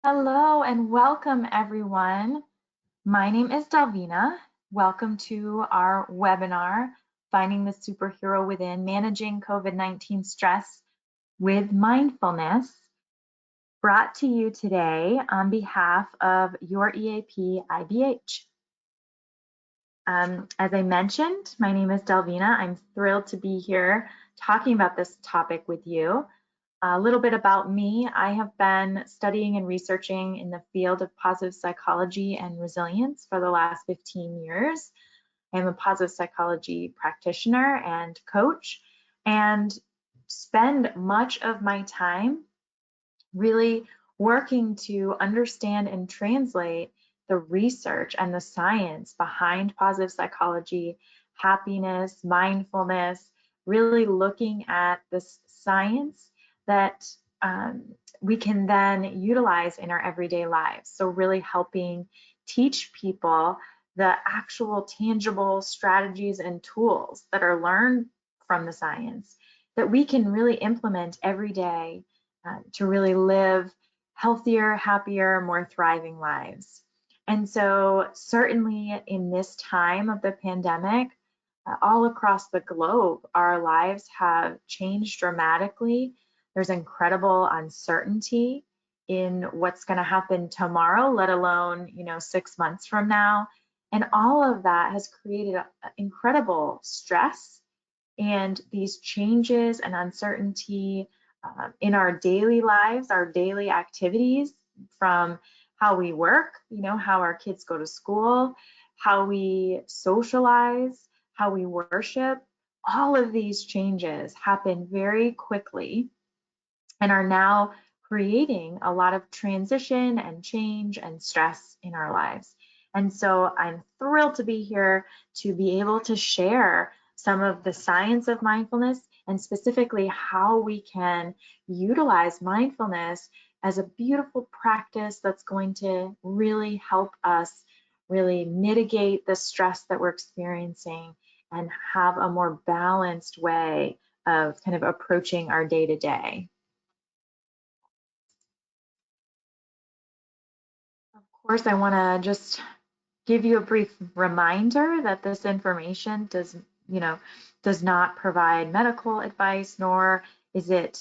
Hello and welcome everyone. My name is Dalvina. Welcome to our webinar, Finding the Superhero Within, Managing COVID-19 Stress with Mindfulness, brought to you today on behalf of your EAP IBH. As I mentioned, my name is Dalvina. I'm thrilled to be here talking about this topic with you. A little bit about me. I have been studying and researching in the field of positive psychology and resilience for the last 15 years. I'm a positive psychology practitioner and coach, and spend much of my time really working to understand and translate the research and the science behind positive psychology, happiness, mindfulness, really looking at this science that we can then utilize in our everyday lives. So really helping teach people the actual tangible strategies and tools that are learned from the science that we can really implement every day to really live healthier, happier, more thriving lives. And so certainly in this time of the pandemic, all across the globe, our lives have changed dramatically. There's incredible uncertainty in what's going to happen tomorrow, let alone, 6 months from now. And all of that has created incredible stress, and these changes and uncertainty in our daily lives, our daily activities, from how we work, how our kids go to school, how we socialize, how we worship. All of these changes happen very quickly and are now creating a lot of transition and change and stress in our lives. And so I'm thrilled to be here to be able to share some of the science of mindfulness and specifically how we can utilize mindfulness as a beautiful practice that's going to really help us really mitigate the stress that we're experiencing and have a more balanced way of kind of approaching our day-to-day. Of course, I want to just give you a brief reminder that this information does not provide medical advice, nor is it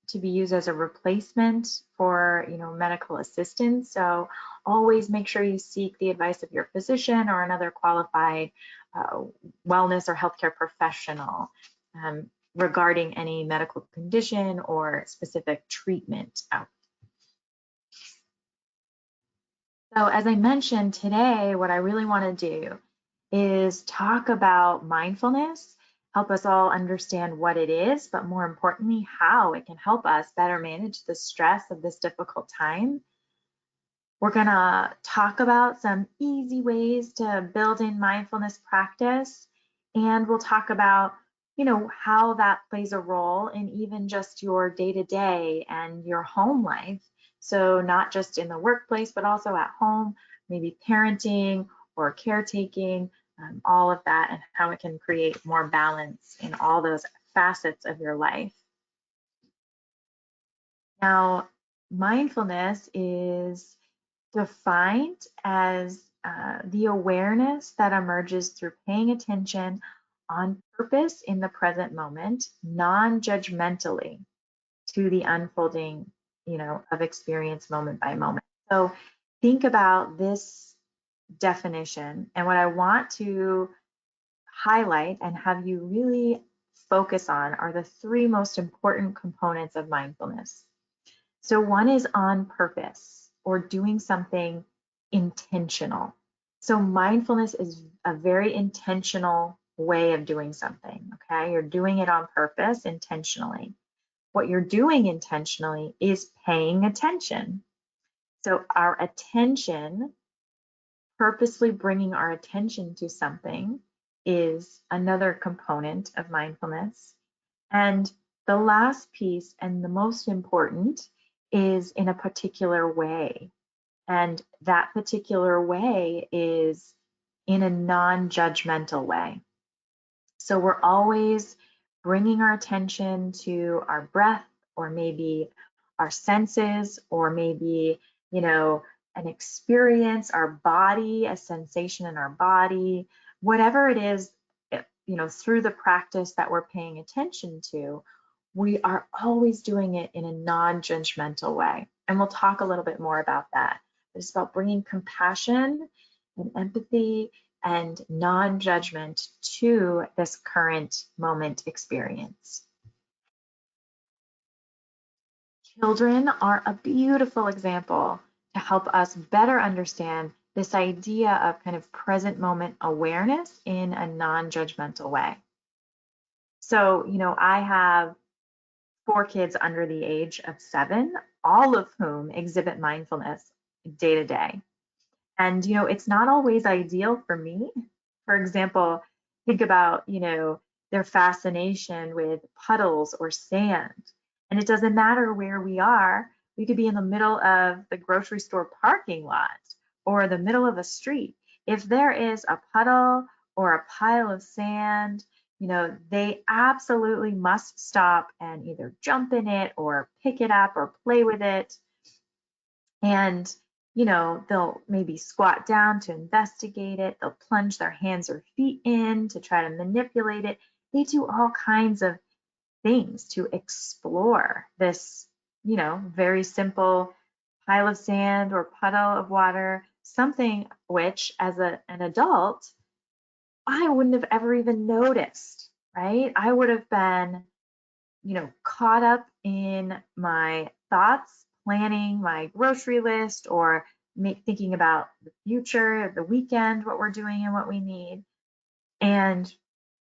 to be used as a replacement for medical assistance. So always make sure you seek the advice of your physician or another qualified wellness or healthcare professional regarding any medical condition or specific treatment out. So as I mentioned today, what I really want to do is talk about mindfulness, help us all understand what it is, but more importantly, how it can help us better manage the stress of this difficult time. We're going to talk about some easy ways to build in mindfulness practice, and we'll talk about how that plays a role in even just your day-to-day and your home life. So not just in the workplace, but also at home, maybe parenting or caretaking, all of that, and how it can create more balance in all those facets of your life. Now, mindfulness is defined as the awareness that emerges through paying attention on purpose in the present moment, non-judgmentally, to the unfolding, of experience moment by moment. So think about this definition, and what I want to highlight and have you really focus on are the three most important components of mindfulness. So one is on purpose, or doing something intentional. So mindfulness is a very intentional way of doing something, okay? You're doing it on purpose, intentionally. What you're doing intentionally is paying attention. So our attention, purposely bringing our attention to something, is another component of mindfulness. And the last piece, and the most important, is in a particular way. And that particular way is in a non-judgmental way. So we're always bringing our attention to our breath, or maybe our senses, or maybe an experience, our body, a sensation in our body, whatever it is, through the practice that we're paying attention to, we are always doing it in a non-judgmental way. And we'll talk a little bit more about that. It's about bringing compassion and empathy and non-judgment to this current moment experience. Children are a beautiful example to help us better understand this idea of kind of present moment awareness in a non-judgmental way. So, I have 4 kids under the age of 7, all of whom exhibit mindfulness day to day. And, it's not always ideal for me. For example, think about, their fascination with puddles or sand. And it doesn't matter where we are. We could be in the middle of the grocery store parking lot or the middle of a street. If there is a puddle or a pile of sand, they absolutely must stop and either jump in it or pick it up or play with it. And, they'll maybe squat down to investigate it. They'll plunge their hands or feet in to try to manipulate it. They do all kinds of things to explore this, very simple pile of sand or puddle of water, something which as an adult, I wouldn't have ever even noticed, right? I would have been, caught up in my thoughts, planning my grocery list or thinking about the future, the weekend, what we're doing and what we need. And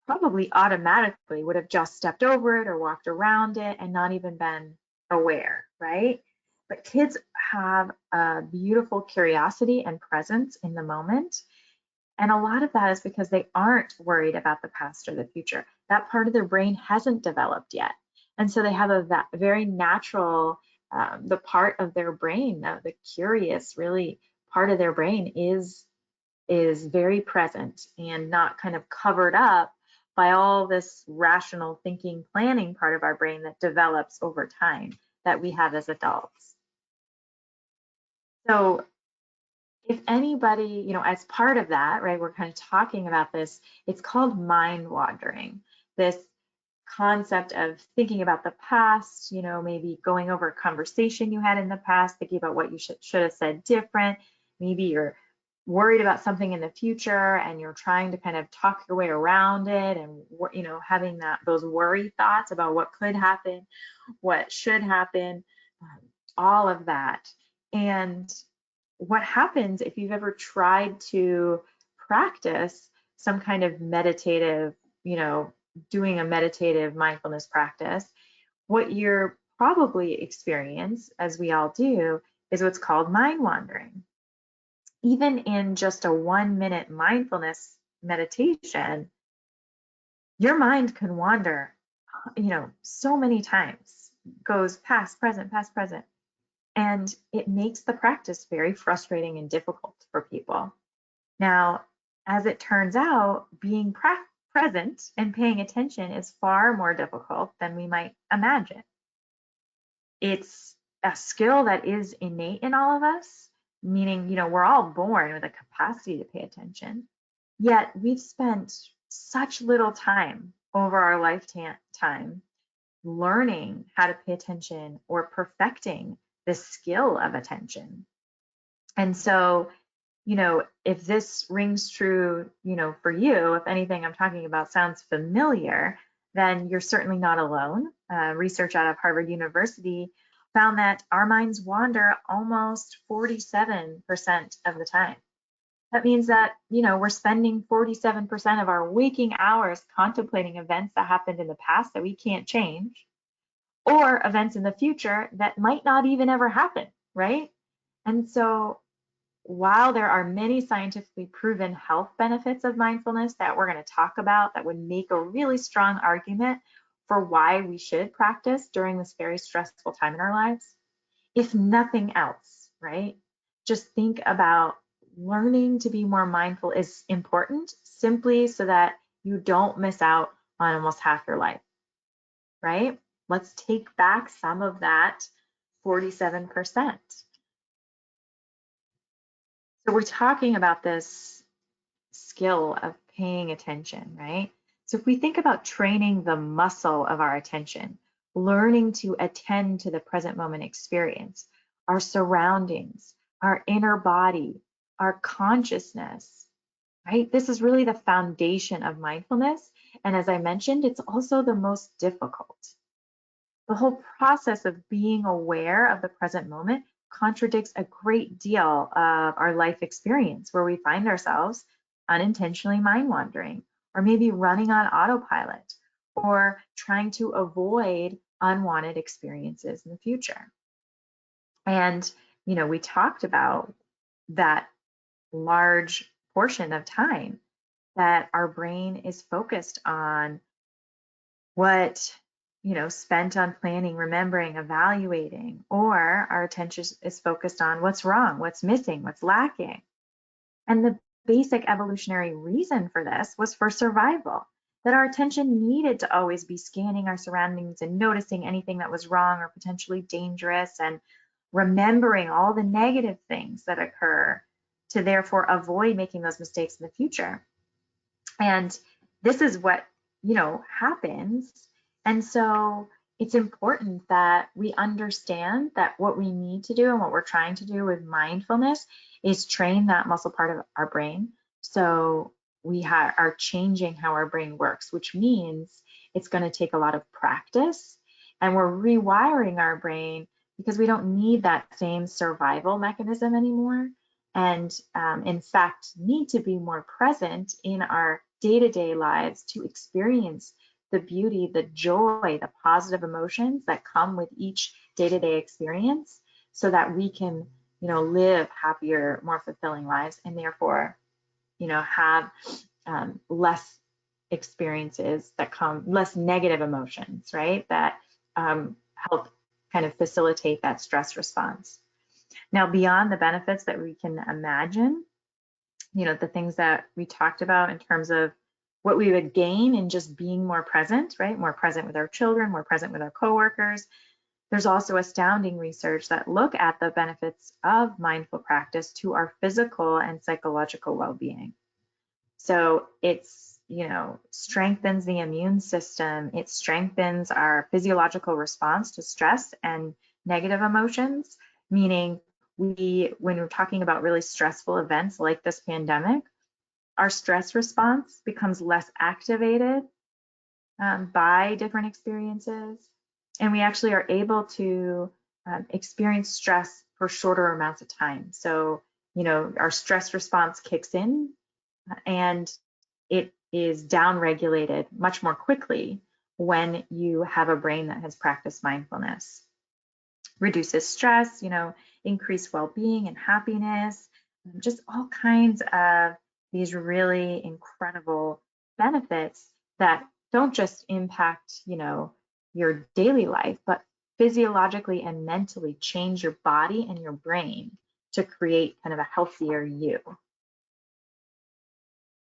probably automatically would have just stepped over it or walked around it and not even been aware, right? But kids have a beautiful curiosity and presence in the moment. And a lot of that is because they aren't worried about the past or the future. That part of their brain hasn't developed yet. And so they have a very natural, the part of their brain, the curious, really part of their brain is very present and not kind of covered up by all this rational thinking, planning part of our brain that develops over time that we have as adults. So if anybody, as part of that, right, we're kind of talking about this, it's called mind wandering. This concept of thinking about the past, maybe going over a conversation you had in the past, thinking about what you should have said different. Maybe you're worried about something in the future and you're trying to kind of talk your way around it and, having those worry thoughts about what could happen, what should happen, all of that. And what happens if you've ever tried to practice some kind of meditative, doing a meditative mindfulness practice, what you're probably experience, as we all do, is what's called mind wandering. Even in just a 1-minute mindfulness meditation, your mind can wander, so many times, goes past, present, past, present. And it makes the practice very frustrating and difficult for people. Now, as it turns out, being present and paying attention is far more difficult than we might imagine. It's a skill that is innate in all of us, meaning, we're all born with a capacity to pay attention. Yet we've spent such little time over our lifetime learning how to pay attention or perfecting the skill of attention. And so, if this rings true, for you, if anything I'm talking about sounds familiar, then you're certainly not alone. Research out of Harvard University found that our minds wander almost 47% of the time. That means that, we're spending 47% of our waking hours contemplating events that happened in the past that we can't change, or events in the future that might not even ever happen, right? And so while there are many scientifically proven health benefits of mindfulness that we're going to talk about that would make a really strong argument for why we should practice during this very stressful time in our lives, if nothing else, right? Just think about learning to be more mindful is important simply so that you don't miss out on almost half your life, right? Let's take back some of that 47%. So we're talking about this skill of paying attention, right? So if we think about training the muscle of our attention, learning to attend to the present moment experience, our surroundings, our inner body, our consciousness, right? This is really the foundation of mindfulness. And as I mentioned, it's also the most difficult. The whole process of being aware of the present moment contradicts a great deal of our life experience where we find ourselves unintentionally mind wandering, or maybe running on autopilot, or trying to avoid unwanted experiences in the future. And, we talked about that large portion of time that our brain is focused on what spent on planning, remembering, evaluating, or our attention is focused on what's wrong, what's missing, what's lacking. And the basic evolutionary reason for this was for survival, that our attention needed to always be scanning our surroundings and noticing anything that was wrong or potentially dangerous, and remembering all the negative things that occur to therefore avoid making those mistakes in the future. And this is what, happens. And so it's important that we understand that what we need to do and what we're trying to do with mindfulness is train that muscle part of our brain. So we are changing how our brain works, which means it's going to take a lot of practice. And we're rewiring our brain because we don't need that same survival mechanism anymore. And in fact, need to be more present in our day-to-day lives to experience the beauty, the joy, the positive emotions that come with each day-to-day experience, so that we can, live happier, more fulfilling lives, and therefore, have less experiences that come, less negative emotions, right? That help kind of facilitate that stress response. Now, beyond the benefits that we can imagine, the things that we talked about in terms of what we would gain in just being more present, right? More present with our children, more present with our coworkers. There's also astounding research that look at the benefits of mindful practice to our physical and psychological well-being. So it's, strengthens the immune system. It strengthens our physiological response to stress and negative emotions, meaning when we're talking about really stressful events like this pandemic, our stress response becomes less activated by different experiences. And we actually are able to experience stress for shorter amounts of time. So, our stress response kicks in and it is downregulated much more quickly when you have a brain that has practiced mindfulness. Reduces stress, increased well-being and happiness, just all kinds of these really incredible benefits that don't just impact, your daily life, but physiologically and mentally change your body and your brain to create kind of a healthier you.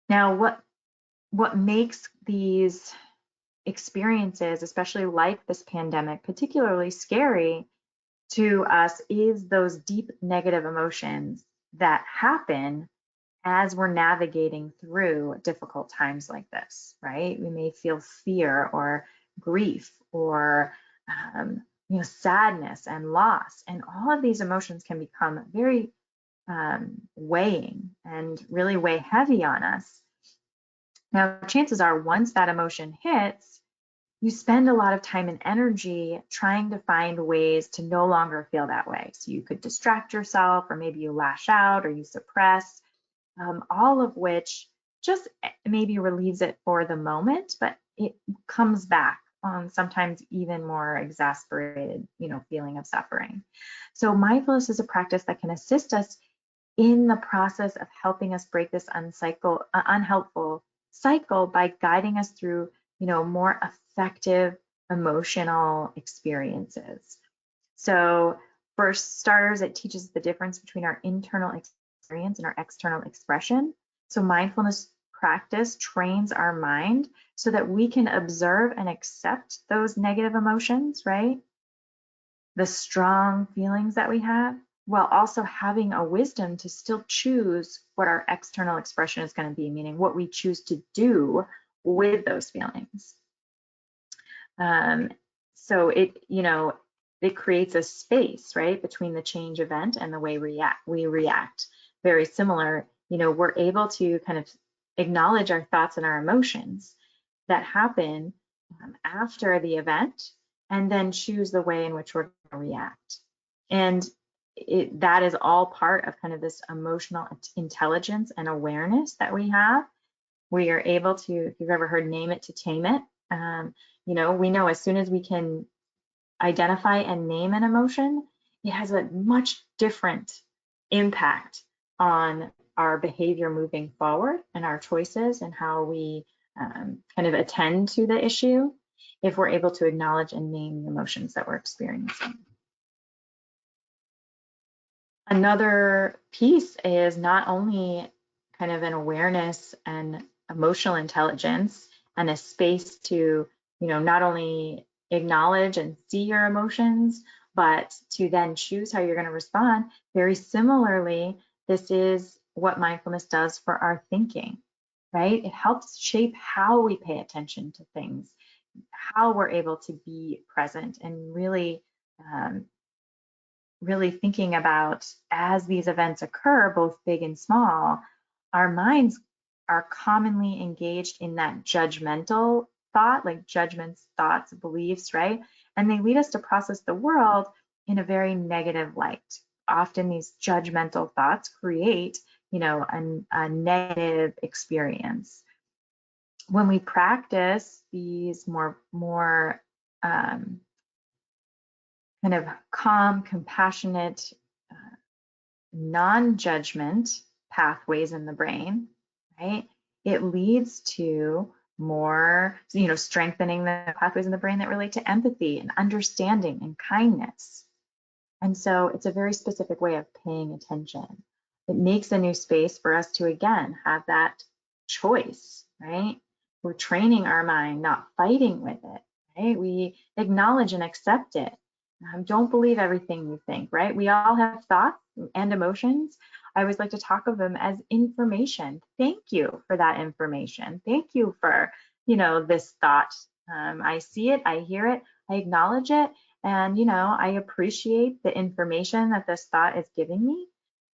Now, what makes these experiences, especially like this pandemic, particularly scary to us is those deep negative emotions that happen as we're navigating through difficult times like this, right? We may feel fear or grief or sadness and loss, and all of these emotions can become very weighing and really weigh heavy on us. Now, chances are once that emotion hits, you spend a lot of time and energy trying to find ways to no longer feel that way. So you could distract yourself, or maybe you lash out or you suppress, all of which just maybe relieves it for the moment, but it comes back on sometimes even more exasperated, feeling of suffering. So mindfulness is a practice that can assist us in the process of helping us break this unhelpful cycle by guiding us through, more effective emotional experiences. So for starters, it teaches the difference between our internal experience and our external expression. So mindfulness practice trains our mind so that we can observe and accept those negative emotions, right? The strong feelings that we have, while also having a wisdom to still choose what our external expression is going to be, meaning what we choose to do with those feelings. So it creates a space, right, between the change event and the way we react. Very similar, we're able to kind of acknowledge our thoughts and our emotions that happen after the event, and then choose the way in which we're going to react. And that is all part of kind of this emotional intelligence and awareness that we have. We are able to, if you've ever heard name it to tame it, we know as soon as we can identify and name an emotion, it has a much different impact on our behavior moving forward and our choices and how we kind of attend to the issue if we're able to acknowledge and name the emotions that we're experiencing. Another piece is not only kind of an awareness and emotional intelligence and a space to, not only acknowledge and see your emotions, but to then choose how you're going to respond. Very similarly, this is what mindfulness does for our thinking, right? It helps shape how we pay attention to things, how we're able to be present and really thinking about, as these events occur, both big and small, our minds are commonly engaged in that judgmental thought, like judgments, thoughts, beliefs, right? And they lead us to process the world in a very negative light. Often these judgmental thoughts create, a negative experience. When we practice these more kind of calm, compassionate, non-judgment pathways in the brain, right? It leads to more, strengthening the pathways in the brain that relate to empathy and understanding and kindness. And so it's a very specific way of paying attention. It makes a new space for us to, again, have that choice, right? We're training our mind, not fighting with it, right? We acknowledge and accept it. Don't believe everything you think, right? We all have thoughts and emotions. I always like to talk of them as information. Thank you for that information. Thank you for, this thought. I see it, I hear it, I acknowledge it, and, I appreciate the information that this thought is giving me.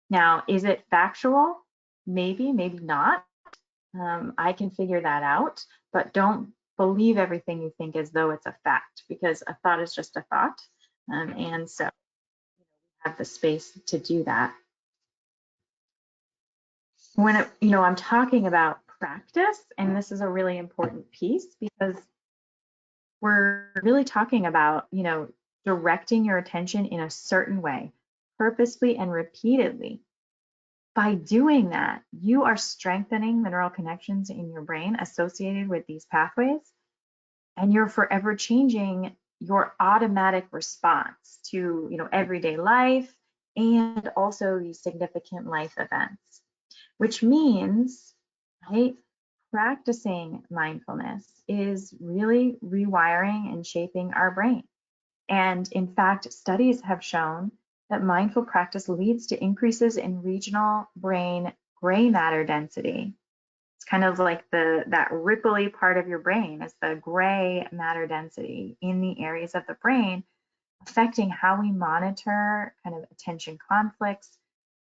Now, is it factual? Maybe, maybe not. I can figure that out, but don't believe everything you think as though it's a fact, because a thought is just a thought. And so we have the space to do that. When I'm talking about practice, and this is a really important piece because we're really talking about, directing your attention in a certain way, purposefully and repeatedly. By doing that, you are strengthening the neural connections in your brain associated with these pathways, and you're forever changing your automatic response to, everyday life and also these significant life events, which means, right, practicing mindfulness is really rewiring and shaping our brain. And in fact, studies have shown that mindful practice leads to increases in regional brain gray matter density. It's kind of like that ripply part of your brain is the gray matter density in the areas of the brain, affecting how we monitor kind of attention conflicts,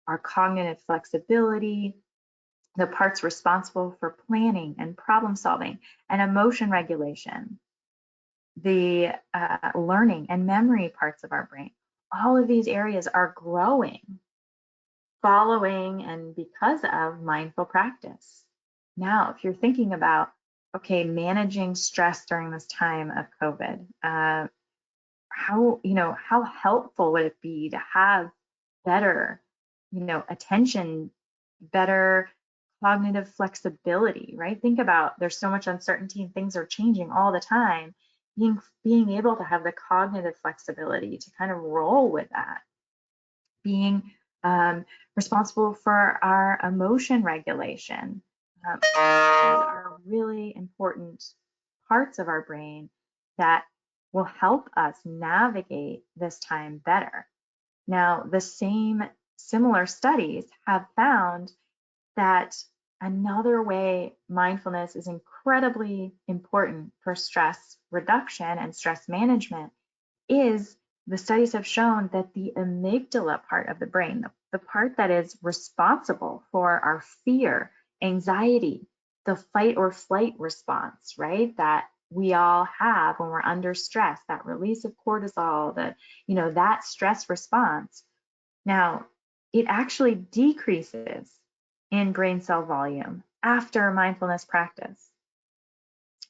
our cognitive flexibility, the parts responsible for planning and problem solving and emotion regulation, the learning and memory parts of our brain. All of these areas are growing following and because of mindful practice. Now, if you're thinking about, okay, managing stress during this time of COVID, how helpful would it be to have better, attention, better cognitive flexibility, right? Think about, there's so much uncertainty and things are changing all the time. Being able to have the cognitive flexibility to kind of roll with that, being responsible for our emotion regulation. These are really important parts of our brain that will help us navigate this time better. Now, the same similar studies have found that another way mindfulness is incredibly important for stress reduction and stress management is the studies have shown that the amygdala part of the brain, the part that is responsible for our fear, anxiety, the fight or flight response, right? That we all have when we're under stress, that release of cortisol, that stress response. Now, it actually decreases in brain cell volume after mindfulness practice.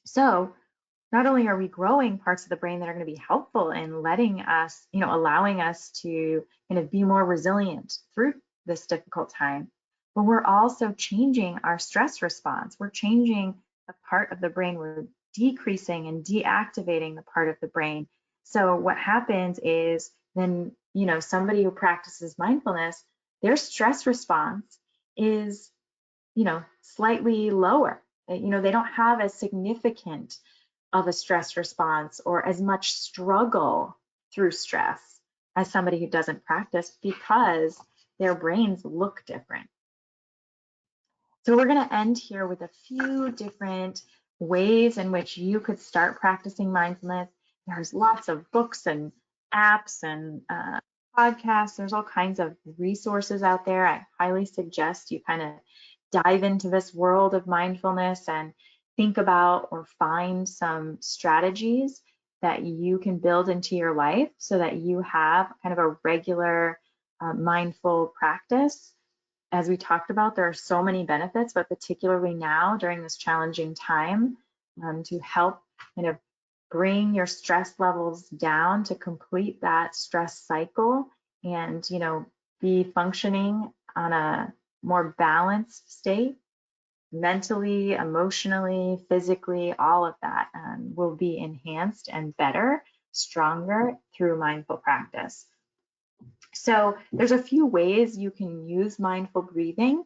So not only are we growing parts of the brain that are going to be helpful in letting us, allowing us to kind of be more resilient through this difficult time, but we're also changing our stress response. We're changing the part of the brain. We're decreasing and deactivating the part of the brain. So what happens is then, somebody who practices mindfulness, their stress response is, slightly lower. They don't have as significant of a stress response or as much struggle through stress as somebody who doesn't practice because their brains look different. So we're going to end here with a few different ways in which you could start practicing mindfulness. There's lots of books and apps and podcasts. There's all kinds of resources out there. I highly suggest you kind of dive into this world of mindfulness and think about or find some strategies that you can build into your life so that you have kind of a regular mindful practice. As we talked about, there are so many benefits, but particularly now during this challenging time, to help kind of bring your stress levels down to complete that stress cycle and, be functioning on a more balanced state, mentally, emotionally, physically, all of that will be enhanced and better, stronger through mindful practice. So there's a few ways you can use mindful breathing.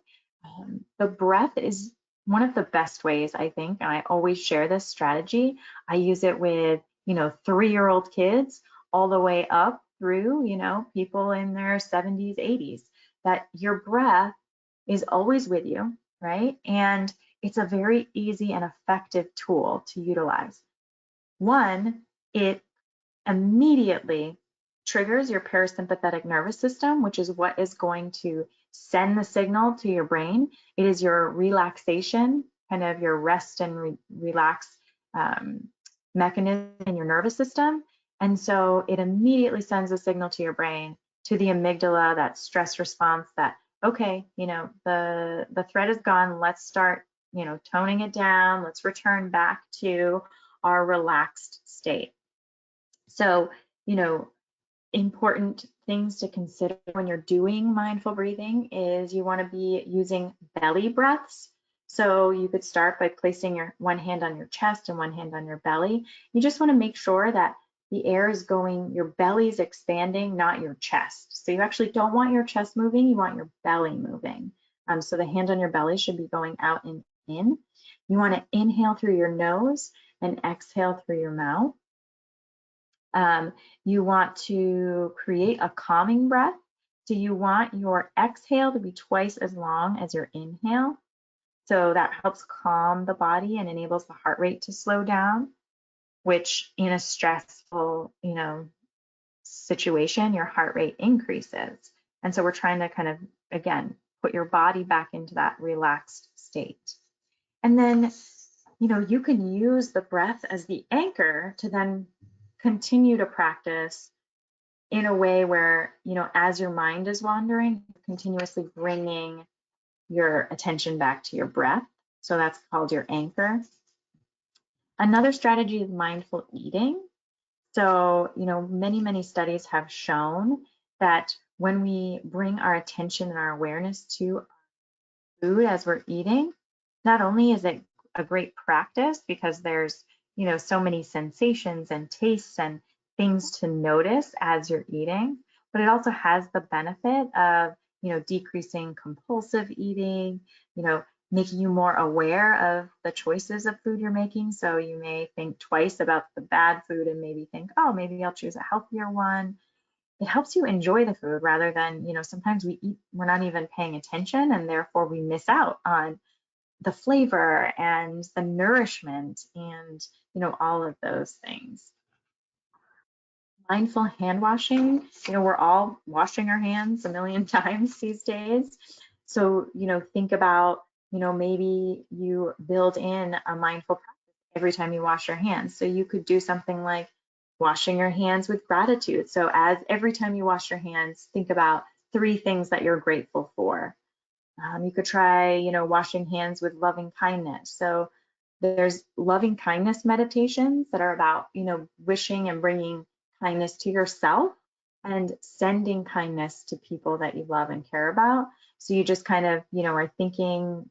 The breath is one of the best ways, I think, and I always share this strategy. I use it with, 3-year-old kids all the way up through, people in their 70s, 80s, that your breath is always with you, right? And it's a very easy and effective tool to utilize. One, it immediately triggers your parasympathetic nervous system, which is what is going to send the signal to your brain. It is your relaxation, kind of your rest and relax mechanism in your nervous system. And so it immediately sends a signal to your brain, to the amygdala, that stress response that, okay, the threat is gone. Let's start, toning it down. Let's return back to our relaxed state. So, important things to consider when you're doing mindful breathing is you want to be using belly breaths. So you could start by placing your one hand on your chest and one hand on your belly. You just want to make sure that the air is going, your belly's expanding, not your chest. So you actually don't want your chest moving, you want your belly moving. So the hand on your belly should be going out and in. You want to inhale through your nose and exhale through your mouth. You want to create a calming breath. So you want your exhale to be twice as long as your inhale. So that helps calm the body and enables the heart rate to slow down, which in a stressful, situation, your heart rate increases. And so we're trying to kind of, again, put your body back into that relaxed state. And then, you can use the breath as the anchor to then continue to practice in a way where, as your mind is wandering, continuously bringing your attention back to your breath. So that's called your anchor. Another strategy is mindful eating. So, many, many studies have shown that when we bring our attention and our awareness to food as we're eating, not only is it a great practice because there's, so many sensations and tastes and things to notice as you're eating, but it also has the benefit of, decreasing compulsive eating, making you more aware of the choices of food you're making. So you may think twice about the bad food and maybe think, oh, maybe I'll choose a healthier one. it helps you enjoy the food rather than, sometimes we eat, we're not even paying attention, and therefore we miss out on the flavor and the nourishment and, all of those things. Mindful hand washing, we're all washing our hands a million times these days. So, think about, maybe you build in a mindful practice every time you wash your hands. So you could do something like washing your hands with gratitude. So as every time you wash your hands, think about 3 things that you're grateful for. You could try, washing hands with loving kindness. So there's loving kindness meditations that are about, wishing and bringing kindness to yourself and sending kindness to people that you love and care about. So you just kind of, are thinking,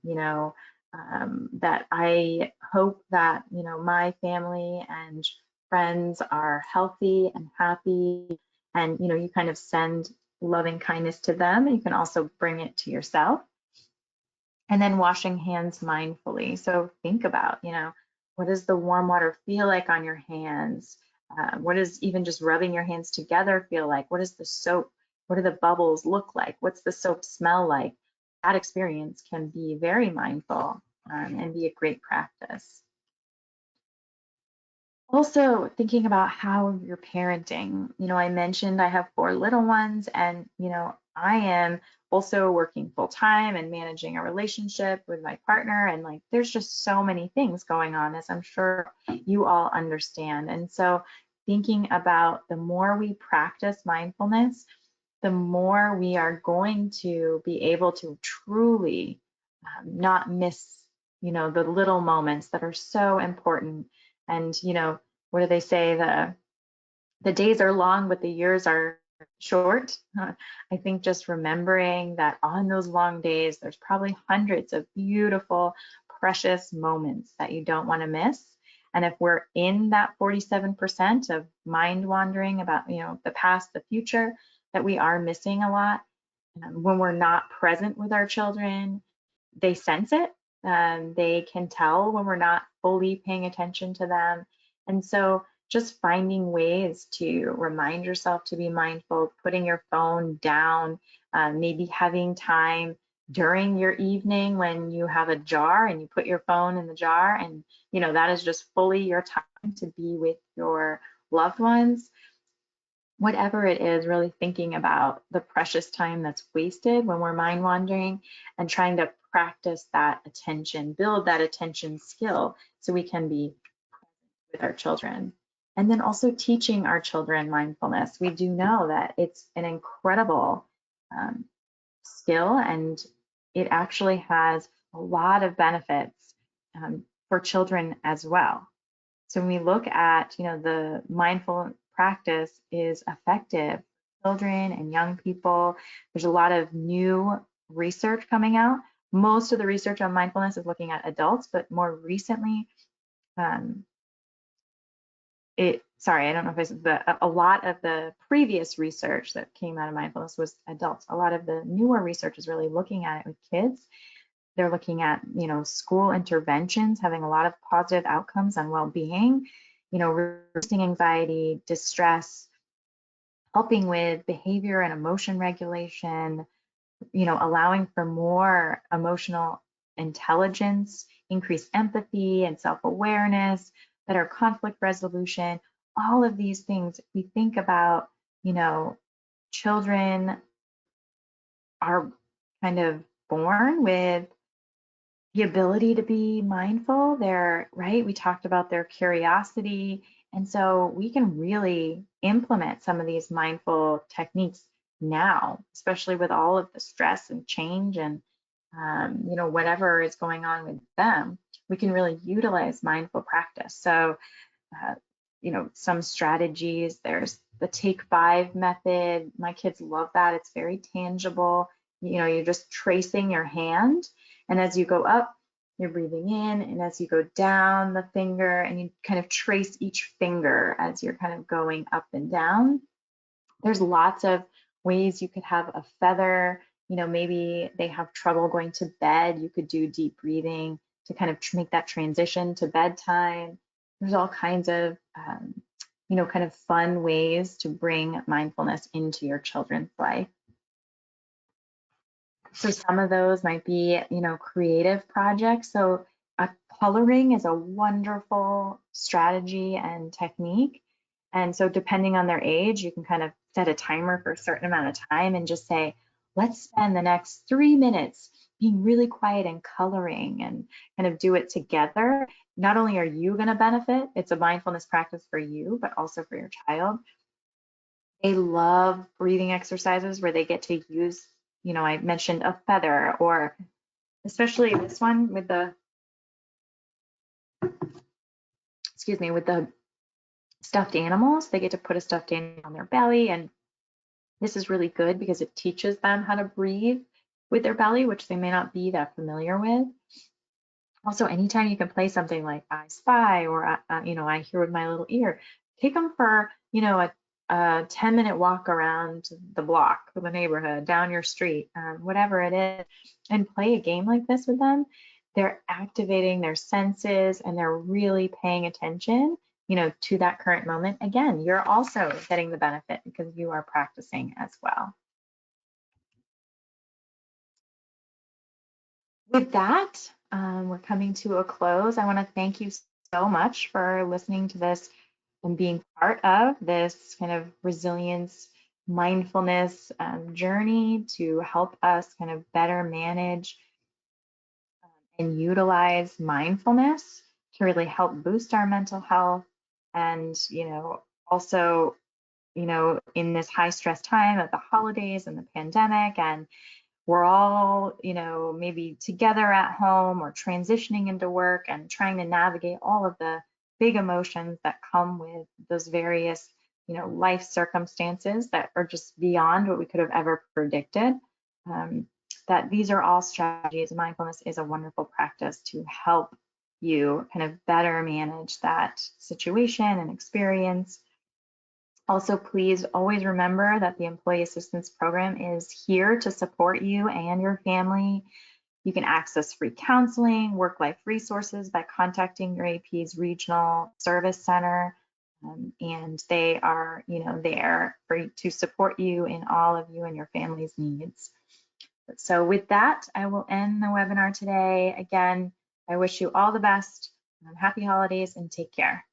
that I hope that, my family and friends are healthy and happy. And, you kind of send loving kindness to them. You can also bring it to yourself. And then washing hands mindfully. So think about, what does the warm water feel like on your hands? What does even just rubbing your hands together feel like? What is the soap? What do the bubbles look like? What's the soap smell like? That experience can be very mindful and be a great practice. Also thinking about how you're parenting. I mentioned I have 4 little ones, and, I am also working full time and managing a relationship with my partner. And like, there's just so many things going on, as I'm sure you all understand. And so thinking about the more we practice mindfulness, the more we are going to be able to truly not miss, the little moments that are so important. And, what do they say? The days are long, but the years are short. I think just remembering that on those long days, there's probably hundreds of beautiful, precious moments that you don't want to miss. And if we're in that 47% of mind wandering about, the past, the future, that we are missing a lot. When we're not present with our children, they sense it. They can tell when we're not fully paying attention to them. And so just finding ways to remind yourself to be mindful, putting your phone down, maybe having time during your evening when you have a jar and you put your phone in the jar, and that is just fully your time to be with your loved ones. Whatever it is, really thinking about the precious time that's wasted when we're mind wandering and trying to practice that attention, build that attention skill so we can be with our children. And then also teaching our children mindfulness. We do know that it's an incredible skill, and it actually has a lot of benefits for children as well. So when we look at, the mindful practice is effective for children and young people. There's a lot of new research coming out. Most of the research on mindfulness is looking at adults, but more recently, I don't know if it's a lot of the previous research that came out of mindfulness was adults. A lot of the newer research is really looking at it with kids. They're looking at, school interventions having a lot of positive outcomes on well-being, reducing anxiety, distress, helping with behavior and emotion regulation, allowing for more emotional intelligence, increased empathy and self-awareness, better conflict resolution. All of these things, we think about, children are kind of born with the ability to be mindful. They're right. We talked about their curiosity. And so we can really implement some of these mindful techniques now, especially with all of the stress and change and, whatever is going on with them. We can really utilize mindful practice. So, uh, some strategies, there's the Take 5 method. My kids love that. It's very tangible. You're just tracing your hand, and as you go up, you're breathing in, and as you go down the finger, and you kind of trace each finger as you're kind of going up and down. There's lots of ways you could have a feather. Maybe they have trouble going to bed. You could do deep breathing to kind of make that transition to bedtime. There's all kinds of kind of fun ways to bring mindfulness into your children's life. So some of those might be, creative projects. So coloring is a wonderful strategy and technique. And so depending on their age, you can kind of set a timer for a certain amount of time and just say, let's spend the next 3 minutes being really quiet and coloring, and kind of do it together. Not only are you going to benefit, it's a mindfulness practice for you, but also for your child. They love breathing exercises where they get to use, I mentioned a feather, or especially this one with the, with the stuffed animals. They get to put a stuffed animal on their belly, and this is really good because it teaches them how to breathe with their belly, which they may not be that familiar with. Also, anytime you can play something like I Spy, or I Hear with My Little Ear, take them for a 10-minute walk around the block, the neighborhood, down your street, whatever it is, and play a game like this with them. They're activating their senses and they're really paying attention, to that current moment. Again, you're also getting the benefit because you are practicing as well. With that, we're coming to a close. I want to thank you so much for listening to this and being part of this kind of resilience, mindfulness journey to help us kind of better manage and utilize mindfulness to really help boost our mental health. And, also, in this high stress time of the holidays and the pandemic, and we're all, maybe together at home or transitioning into work and trying to navigate all of the big emotions that come with those various, life circumstances that are just beyond what we could have ever predicted. That these are all strategies. Mindfulness is a wonderful practice to help you kind of better manage that situation and experience. Also, please always remember that the Employee Assistance Program is here to support you and your family. You can access free counseling, work-life resources by contacting your AP's regional service center, and they are, there to support you in all of you and your family's needs. So with that, I will end the webinar today. Again, I wish you all the best. Happy holidays and take care.